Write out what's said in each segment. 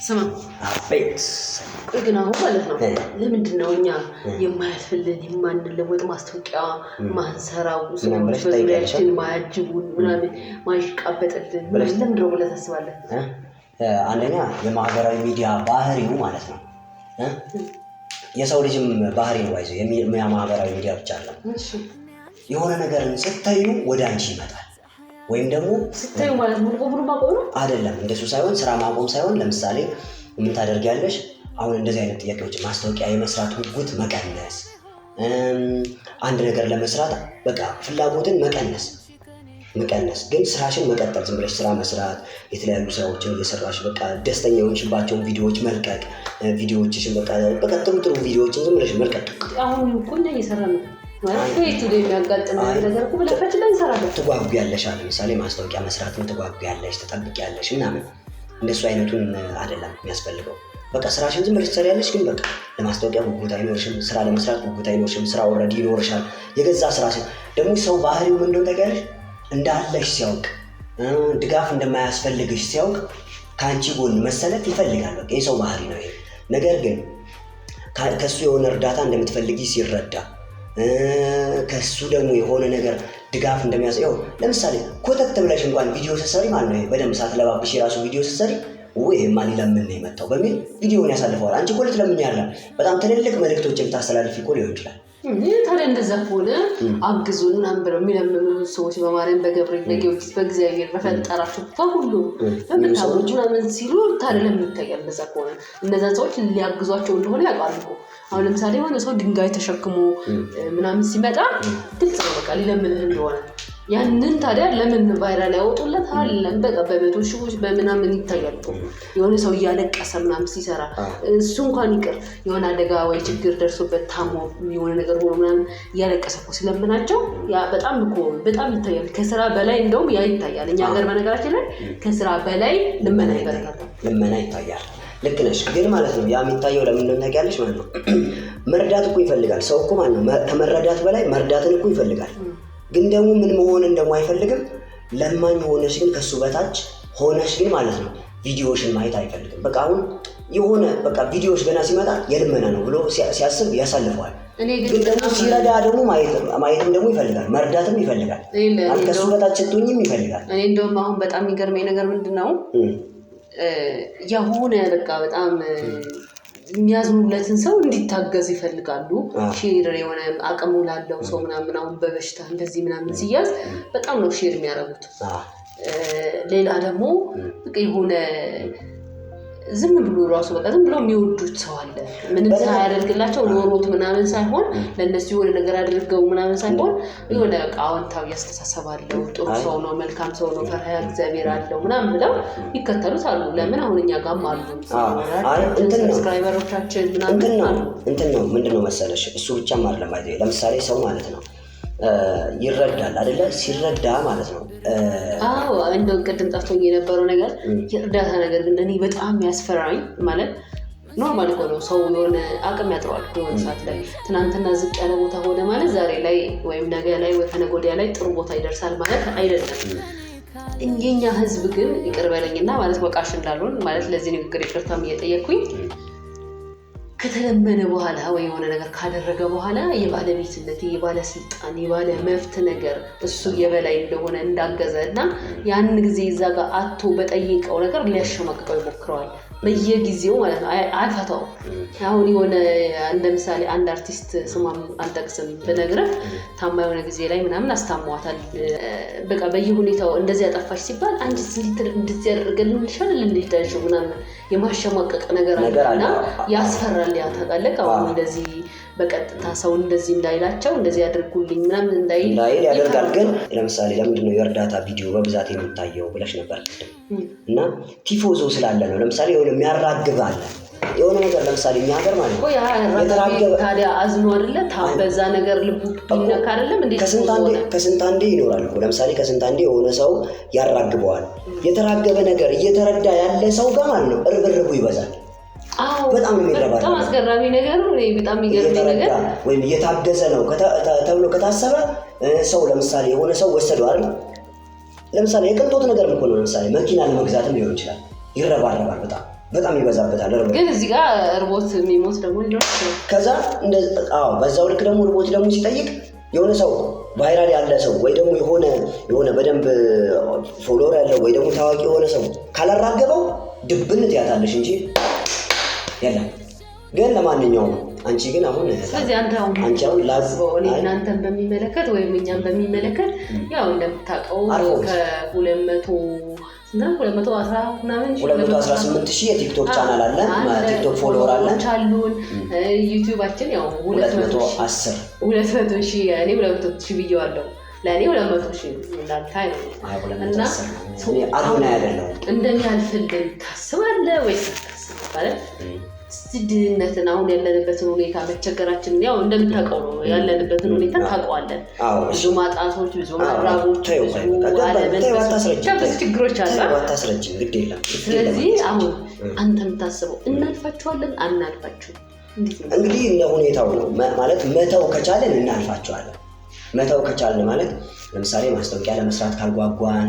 ስማ አቤት ግን አሁን ማለት ነው ለምንድን ነው እኛ የማያልፍልን የማንለወጥ ማስታወቂያ ማንሰራው ሰዎች በዙሪያችን ማያጅቡን ምናምን ማይሽቃበጥልን ለምንድን ነው ብለህ ታስባለህ? አንደኛ የማህበራዊ ሚዲያ ባህሪው ማለት ነው የሰው ልጅም ባህሪ ነው አይዞህ የማህበራዊ ሚዲያ ብቻ አይደለም። የሆነ ነገርን ስታዩ ወደ አንቺ ይመጣል ወይም ደግሞ ስታዩ ማለት ሙሉ በሙሉ ማቆም ነው አይደለም። እንደሱ ሳይሆን ስራ ማቆም ሳይሆን ለምሳሌ ምን ታደርጊያለሽ? አሁን እንደዚህ አይነት ጥያቄዎች ማስታወቂያ የመስራት ጉጉት መቀነስ፣ አንድ ነገር ለመስራት በቃ ፍላጎትን መቀነስ ግን ስራሽን መቀጠል፣ ዝም ብለሽ ስራ መስራት፣ የተለያዩ ስራዎችን እየሰራሽ በቃ ደስተኛ የሆንሽባቸውን ቪዲዮዎች መልቀቅ፣ ቪዲዮዎችሽን በቃ ጥሩ ቪዲዮዎችን ዝም ብለሽ መልቀቅ። አሁን እኮ እየሰራን ነው ማለት ቤቱ ላይ የሚያጋጥም ነገር እኮ ብለፈች ላይ እንሰራለን። ትጓጉያለሽ ለምሳሌ ማስታወቂያ መስራትን ትጓጉያለሽ፣ ትጠብቂያለሽ ምናምን። እንደሱ አይነቱን አይደለም የሚያስፈልገው። በቃ ስራሽን ዝም ብለሽ ትሰሪያለሽ፣ ግን በቃ ለማስታወቂያ ጉጉት አይኖርሽም፣ ስራ ለመስራት ጉጉት አይኖርሽም። ስራ ኦልሬዲ ይኖርሻል የገዛ ስራሽን። ደግሞ ሰው ባህሪው ምን እንደሆነ ታውቂያለሽ? እንዳለሽ ሲያውቅ ድጋፍ እንደማያስፈልግሽ ሲያውቅ ከአንቺ ጎን መሰለፍ ይፈልጋል። በቃ የሰው ባህሪ ነው ይሄ። ነገር ግን ከሱ የሆነ እርዳታ እንደምትፈልጊ ሲረዳ ከሱ ደግሞ የሆነ ነገር ድጋፍ እንደሚያሳየው ለምሳሌ ኮተት ብለሽ እንኳን ቪዲዮ ስትሰሪ ማለት ነው በደንብ ሳትለባብሽ የራሱ ቪዲዮ ስትሰሪ ወይ ማን ሊለምን ነው የመጣው በሚል ቪዲዮውን ያሳልፈዋል። አንቺ እኮ ልትለምኝ አይደለም፣ በጣም ትልልቅ መልእክቶችን ልታስተላልፊ እኮ ሊሆን ይችላል። ታዲያ እንደዛ ከሆነ አግዙን ምናምን ብለው የሚለምኑ ሰዎች በማርያም በገብርኤል በጊዮርጊስ በእግዚአብሔር በፈጠራቸው በሁሉ በምታወጁ ምናምን ሲሉ ታዲያ ለምን ይታያል? እንደዛ ከሆነ እነዛን ሰዎች ሊያግዟቸው እንደሆነ ያውቃሉ እኮ። አሁን ለምሳሌ የሆነ ሰው ድንጋይ ተሸክሞ ምናምን ሲመጣ ግልጽ ነው በቃ ሊለምንህ እንደሆነ። ያንን ታዲያ ለምን ቫይራል ያወጡለታል? በቃ በመቶ ሺዎች በምናምን ይታያል እኮ። የሆነ ሰው እያለቀሰ ምናምን ሲሰራ እሱ እንኳን ይቅር የሆነ አደጋ ወይ ችግር ደርሶበት ታሞ የሆነ ነገር ሆኖ ምናምን እያለቀሰ እኮ ሲለምናቸው ያ በጣም ይታያል። ከስራ በላይ እንደውም ያ ይታያል። እኛ ሀገር በነገራችን ላይ ከስራ በላይ ልመና ይበረታታል። ልመና ይታያል። ልክ ነሽ። ግን ማለት ነው ያ የሚታየው ለምን እንደሆነ ታውቂያለሽ ማለት ነው መርዳት እኮ ይፈልጋል ሰው እኮ ማለት ነው። ከመረዳት በላይ መርዳትን እኮ ይፈልጋል። ግን ደግሞ ምን መሆን እንደማይፈልግም ለማኝ ሆነሽ ግን ከሱ በታች ሆነሽ ግን ማለት ነው ቪዲዮሽን ማየት አይፈልግም። በቃ አሁን የሆነ በቃ ቪዲዮሽ ገና ሲመጣ የልመና ነው ብሎ ሲያስብ ያሳልፈዋል። ግን ደግሞ ሲረዳ ደግሞ ማየትም ደግሞ ይፈልጋል፣ መርዳትም ይፈልጋል፣ ከሱ በታች ስትሆኝም ይፈልጋል። እኔ እንደውም አሁን በጣም የሚገርመኝ ነገር ምንድነው የሆነ በቃ በጣም የሚያዝኑለትን ሰው እንዲታገዝ ይፈልጋሉ። ሼር የሆነ አቅሙ ላለው ሰው ምናምን አሁን በበሽታ እንደዚህ ምናምን ሲያዝ በጣም ነው ሼር የሚያደርጉት። ሌላ ደግሞ በቃ የሆነ ዝም ብሎ ራሱ በቃ ዝም ብሎ የሚወዱት ሰው አለ። ምንም ሳያደርግላቸው ኖሮት ምናምን ሳይሆን ለነሱ የሆነ ነገር አድርገው ምናምን ሳይሆን የሆነ አዎንታዊ አስተሳሰብ አለው፣ ጥሩ ሰው ነው፣ መልካም ሰው ነው፣ ፈሪሃ እግዚአብሔር አለው ምናምን ብለው ይከተሉት አሉ። ለምን አሁን እኛ ጋርም አሉ ሰብስክራይበሮቻችን ምናምን አሉ። ነው ምንድነው መሰለሽ እሱ ብቻም አይደለም አይደል? ለምሳሌ ሰው ማለት ነው ይረዳል አይደለ? ሲረዳ ማለት ነው እንደው ቅድም ጠፍቶኝ የነበረው ነገር የእርዳታ ነገር ግን እኔ በጣም ያስፈራኝ ማለት ኖርማል እኮ ነው። ሰው የሆነ አቅም ያጥረዋል የሆነ ሰዓት ላይ ትናንትና ዝቅ ያለ ቦታ ሆነ ማለት ዛሬ ላይ ወይም ነገ ላይ ወይ ከነገ ወዲያ ላይ ጥሩ ቦታ ይደርሳል ማለት አይደለም። የኛ ህዝብ ግን ይቅር በለኝና ማለት ወቃሽ እንዳልሆን ማለት ለዚህ ንግግር ይቅርታም እየጠየቅኩኝ ከተለመነ በኋላ ወይ የሆነ ነገር ካደረገ በኋላ የባለቤትነት የባለስልጣን የባለ መብት ነገር እሱ የበላይ እንደሆነ እንዳገዘና ያን ጊዜ እዛ ጋር አቶ በጠየቀው ነገር ሊያሸማቅቀው ይሞክረዋል በየጊዜው ማለት ነው። አልፈታው አሁን የሆነ እንደ ምሳሌ አንድ አርቲስት ስሟን አልጠቅስም ብነግርህ ታማ የሆነ ጊዜ ላይ ምናምን አስታሟታል። በቃ በየሁኔታው እንደዚህ ያጠፋሽ ሲባል አንቺ እንደዚህ ያደርገልን ይሻላል እንዴታሽ ምናምን የማሸማቀቅ ነገር አለና ያስፈራል። ያ ታውቃለህ አሁን እንደዚህ በቀጥታ ሰው እንደዚህ እንዳይላቸው እንደዚህ ያድርጉልኝ ምናምን እንዳይል ያደርጋል። ግን ለምሳሌ ለምንድነው የእርዳታ ቪዲዮ በብዛት የሚታየው ብለሽ ነበር እና ቲፎዞ ስላለ ነው። ለምሳሌ የሆነ የሚያራግብ አለ የሆነ ነገር ለምሳሌ እኛ ሀገር ማለት ነው የተራገበ ታዲያ አዝኖ አይደለ በዛ ነገር ልቡ ይነካ አይደለም እንዴ? ከስንት አንዴ ይኖራል እኮ ለምሳሌ ከስንት አንዴ የሆነ ሰው ያራግበዋል። የተራገበ ነገር እየተረዳ ያለ ሰው ጋር ማለት ነው እርብርቡ ይበዛል። በጣም የሚረባው በጣም አስገራሚ ነገር ነው። በጣም የሚገርመኝ ነገር ወይም እየታገዘ ነው ተብሎ ከታሰበ ሰው ለምሳሌ የሆነ ሰው ወሰደው አይደል? ለምሳሌ የቅንጦት ነገር እኮ ነው። ለምሳሌ መኪና ለመግዛትም ሊሆን ይችላል ይረባረባል በጣም ይበዛበታል። ግን እዚህ ጋር ርቦት የሚሞት ደግሞ ሊኖር ይችላል። ከዛ በዛው ልክ ደግሞ ርቦት ደግሞ ሲጠይቅ የሆነ ሰው ቫይራል ያለ ሰው ወይ ደግሞ የሆነ በደንብ ፎሎወር ያለው ወይ ደግሞ ታዋቂ የሆነ ሰው ካላራገበው ድብን ትያታለሽ እንጂ የለም። ግን ለማንኛውም አንቺ ግን አሁን ስለዚህ አንቺ አሁን ላዝበው እኔ እናንተን በሚመለከት ወይም እኛን በሚመለከት ያው እንደምታውቀው ከ218,000 የቲክቶክ ቻናል አለ፣ ቲክቶክ ፎሎወር አለን። ዩቲዩባችን ያው 200,000 እኔ 200,000 ብየዋለሁ። ለእኔ 200,000 እንዳልታይ ነው እና አሁን አይደለም እንደሚያልፍልን ታስባለህ ወይስ ታስባለህ ማለት ድህነትን አሁን ያለንበትን ሁኔታ መቸገራችን ያው እንደምታውቀው ነው ያለንበትን ሁኔታ ታውቀዋለን። ብዙ ማጣቶች፣ ብዙ መራቦች፣ ብዙ ችግሮች አሉ። ስለዚህ አሁን አንተ የምታስበው እናልፋቸዋለን አናልፋቸውም? እንግዲህ እንደ ሁኔታው ነው ማለት መተው ከቻለን እናልፋቸዋለን። መተው ከቻለን ማለት ለምሳሌ ማስታወቂያ ለመስራት ካልጓጓን፣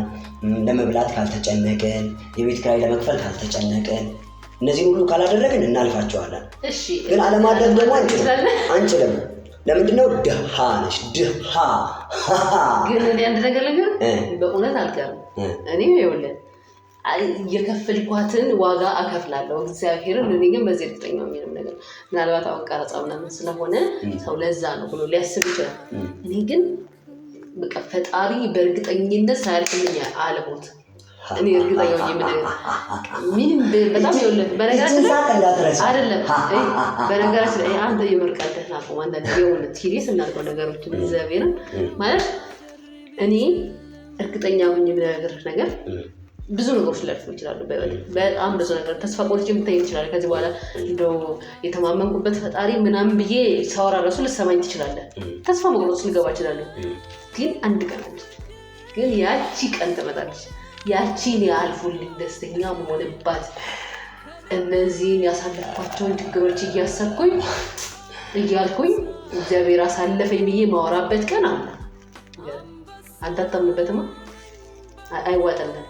ለመብላት ካልተጨነቀን፣ የቤት ኪራይ ለመክፈል ካልተጨነቀን እነዚህ ሁሉ ካላደረግን እናልፋቸዋለን። ግን አለማድረግ ደግሞ አንችልም። ለምንድነው? ድሃ ነሽ ድሃ። ግን እኔ አንድ ነገር ልንገር በእውነት አልቀርም። እኔ ይኸውልህ የከፈልኳትን ዋጋ አከፍላለሁ እግዚአብሔርን። እኔ ግን በዚህ እርግጠኛ ነኝ ነገር ምናልባት አሁን ቀረጻው ምናምን ስለሆነ ሰው ለዛ ነው ብሎ ሊያስብ ይችላል። እኔ ግን በቃ ፈጣሪ በእርግጠኝነት ሳያልፍልኝ አልሞት እኔ እርግጠኛ ነኝ። ምንም በጣም ይወለድ በነገራችን አይደለም በነገራችን ላይ አንተ የመርቃተህ ነው አንተ የሆነ ሲሪየስ እናልከው ነገሮች እግዚአብሔርን ማለት እኔ እርግጠኛ ነኝ የምነግርህ ነገር ብዙ ነገሮች ሊያልፉ ይችላሉ። በጣም ብዙ ነገር ተስፋ ቆርጬ የምታይ ይችላል። ከዚህ በኋላ እንደው የተማመንኩበት ፈጣሪ ምናምን ብዬ ሳወራ ራሱ ልሰማኝ ትችላለህ። ተስፋ መቁረጥ ልገባ እችላለሁ። ግን አንድ ቀን ግን ያቺ ቀን ትመጣለች። ያቺን ያልፉልኝ ደስተኛ መሆንባት እነዚህን ያሳለፍኳቸውን ችግሮች እያሰብኩኝ እያልኩኝ እግዚአብሔር አሳለፈኝ ብዬ ማወራበት ቀን አለ። አንተ አታምንበትማ? አይዋጠልም።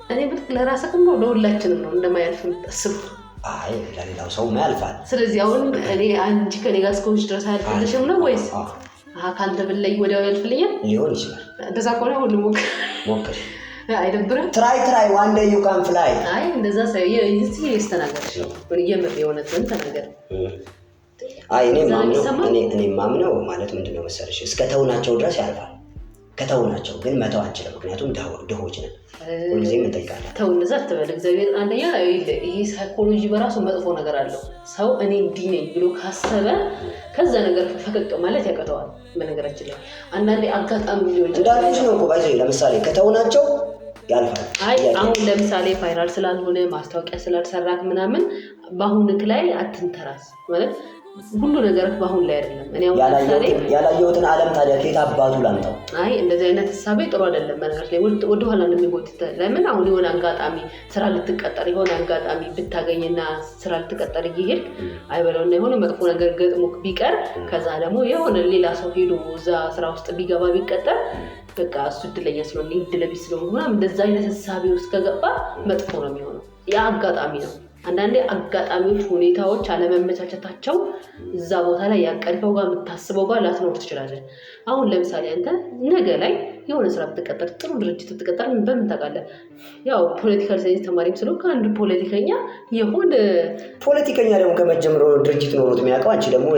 እኔ ብትክ ለራስህ ነው ለሁላችንም ነው እንደማያልፍ የምታስበው። አይ ለሌላው ሰው ያልፋል። ስለዚህ አሁን እኔ አንቺ ከኔ ጋር እስከሆንሽ ድረስ አያልፍልሽም ነው ወይስ ካንተ ብለይ ወዲያው ያልፍልኛል? ሊሆን ይችላል። እንደዛ ከሆነ ሁሉ ሞክር አይደብርም? ትራይ one day you can fly። አይ እንደዛ ሳይ ሲሪየስ ተናገርሽ ነው የምር የሆነትን ተናገር። አይ እኔ ማምነው ማለት ምንድነው መሰለሽ እስከተውናቸው ድረስ ያልፋል። ከተውናቸው ግን መተው አንችልም፣ ምክንያቱም ድሆች ነን። ሁልጊዜም እንጠይቃለን ተው እንደዛ አትበል። እግዚአብሔር አንደኛ ይሄ ሳይኮሎጂ በራሱ መጥፎ ነገር አለው። ሰው እኔ እንዲህ ነኝ ብሎ ካሰበ ከዛ ነገር ፈቀቅ ማለት ያቀተዋል። በነገራችን ላይ አንዳንዴ አጋጣሚ ሊሆን ይችላል ነው እኮ ባይዘይ ለምሳሌ ከተውናቸው ያልፋል። አይ አሁን ለምሳሌ ቫይራል ስላልሆነ ማስታወቂያ ስላልሰራክ ምናምን በአሁንክ ላይ አትንተራስ ማለት ሁሉ ነገር በአሁን ላይ አይደለም። እኔ አሁን ያላየሁትን ዓለም ታዲያ ከየት አባቱ ላምጣው? አይ እንደዚህ አይነት ሐሳቤ ጥሩ አይደለም። በነገር ላይ ወደ ኋላ ነው የሚጎትት። ለምን አሁን የሆነ አጋጣሚ ስራ ልትቀጠር የሆነ አጋጣሚ ብታገኝና ስራ ልትቀጠር ይሄድ አይበለውና የሆነ መጥፎ ነገር ገጥሞክ ቢቀር ከዛ ደግሞ የሆነ ሌላ ሰው ሄዶ እዛ ስራ ውስጥ ቢገባ ቢቀጠር በቃ እሱ እድለኛ ስለሆነ እድለቢስ ስለሆነ እንደዛ አይነት ሐሳቤ ውስጥ ከገባ መጥፎ ነው የሚሆነው። ያ አጋጣሚ ነው። አንዳንዴ አጋጣሚዎች ሁኔታዎች አለመመቻቸታቸው እዛ ቦታ ላይ ያቀድከው ጋር የምታስበው ጋር ላትኖር ትችላለህ። አሁን ለምሳሌ አንተ ነገ ላይ የሆነ ስራ ብትቀጠር ጥሩ ድርጅት ብትቀጠር በምን ታውቃለህ? ያው ፖለቲካል ሳይንስ ተማሪም ስለሆንክ አንድ ፖለቲከኛ የሆነ ፖለቲከኛ ደግሞ ከመጀመሩ ድርጅት ኖሮት የሚያውቀው አንቺ ደግሞ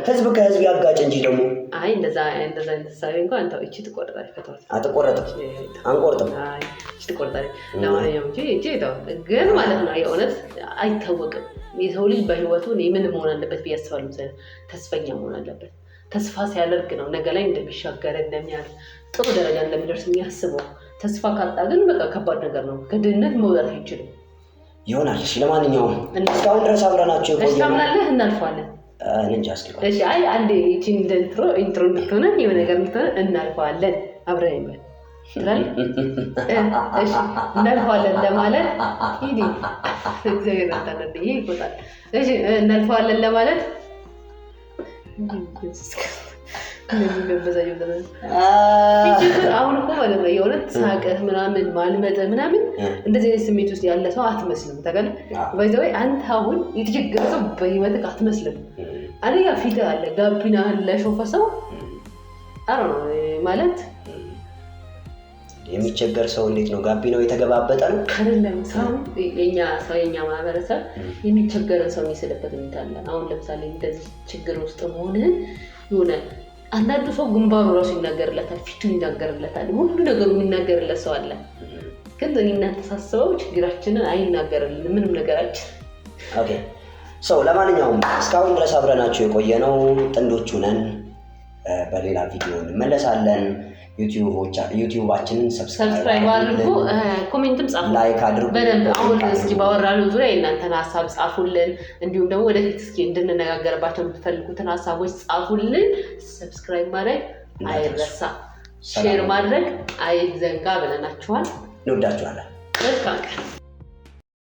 ህዝብ ከህዝብ ያጋጭ እንጂ ደግሞ አይ እንደዛ እንደሳቤ እንኳን አንተ እቺ ትቆርጣለች ከተዋት አትቆረጥም አንቆርጥም አይ እቺ ትቆርጣለች ለማንኛውም እቺ ተው ግን ማለት ነው የእውነት አይታወቅም። የሰው ልጅ በህይወቱ ምን መሆን አለበት ቢያስባሉ ተስፈኛ መሆን አለበት። ተስፋ ሲያደርግ ነው ነገ ላይ እንደሚሻገር እንደሚያልፍ ጥሩ ደረጃ እንደሚደርስ የሚያስበው። ተስፋ ካጣ ግን በቃ ከባድ ነገር ነው። ከድህነት መውጣት አይችልም ይሆናል። እሺ ለማንኛውም እስካሁን ድረስ አብረናችሁ ተስፋምናለህ እናልፋለን። እንጃ እስኪ እሺ አይ አንዴ እቺን ኢንትሮ እንድትሆነ የሆነ ነገር እንድትሆነ እናልፋለን አብረን ይበል ትላል። እሺ እናልፋለን ለማለት ሂዲ እግዚአብሔር አታነደ ይቆጣል። እሺ እናልፋለን ለማለት አሁን እኮ ማለት ነው የእውነት ሳቅህ ምናምን ማልመጥህ ምናምን እንደዚህ አይነት ስሜት ውስጥ ያለ ሰው አትመስልም። ታውቃለህ ባይዘው አንተ አሁን የተቸገረ ሰው በህይወትህ አትመስልም። አንደኛ ፊትህ አለ ጋቢና ለሾፈ ሰው አረ ነው ማለት የሚቸገር ሰው እንዴት ነው ጋቢናው የተገባበጠ ነው አይደለም። ሰው የኛ ማህበረሰብ የሚቸገረን ሰው የሚስልበት እንታለ። አሁን ለምሳሌ እንደዚህ ችግር ውስጥ መሆንህን የሆነ አንዳንዱ ሰው ግንባሩ ራሱ ይናገርለታል፣ ፊቱ ይናገርለታል፣ ሁሉ ነገሩ የሚናገርለት ሰው አለ። ግን እኔና ተሳስበው ችግራችንን አይናገርልንም ምንም ነገራችን። ኦኬ ሰው ለማንኛውም እስካሁን ድረስ አብረናችሁ የቆየነው ጥንዶቹ ነን። በሌላ ቪዲዮ እንመለሳለን። ዩቲዩባችንን ሰብስክራይብ አድርጉ፣ ኮሜንትም ጻፉ፣ ላይክ አድርጉ። በደንብ አሁን እስኪ ባወራነው ዙሪያ የእናንተን ሀሳብ ጻፉልን። እንዲሁም ደግሞ ወደፊት እስኪ እንድንነጋገርባቸው የምትፈልጉትን ሀሳቦች ጻፉልን። ሰብስክራይብ ማድረግ አይረሳ፣ ሼር ማድረግ አይዘንጋ ብለናችኋል። እንወዳችኋለን። መልካም ቀን።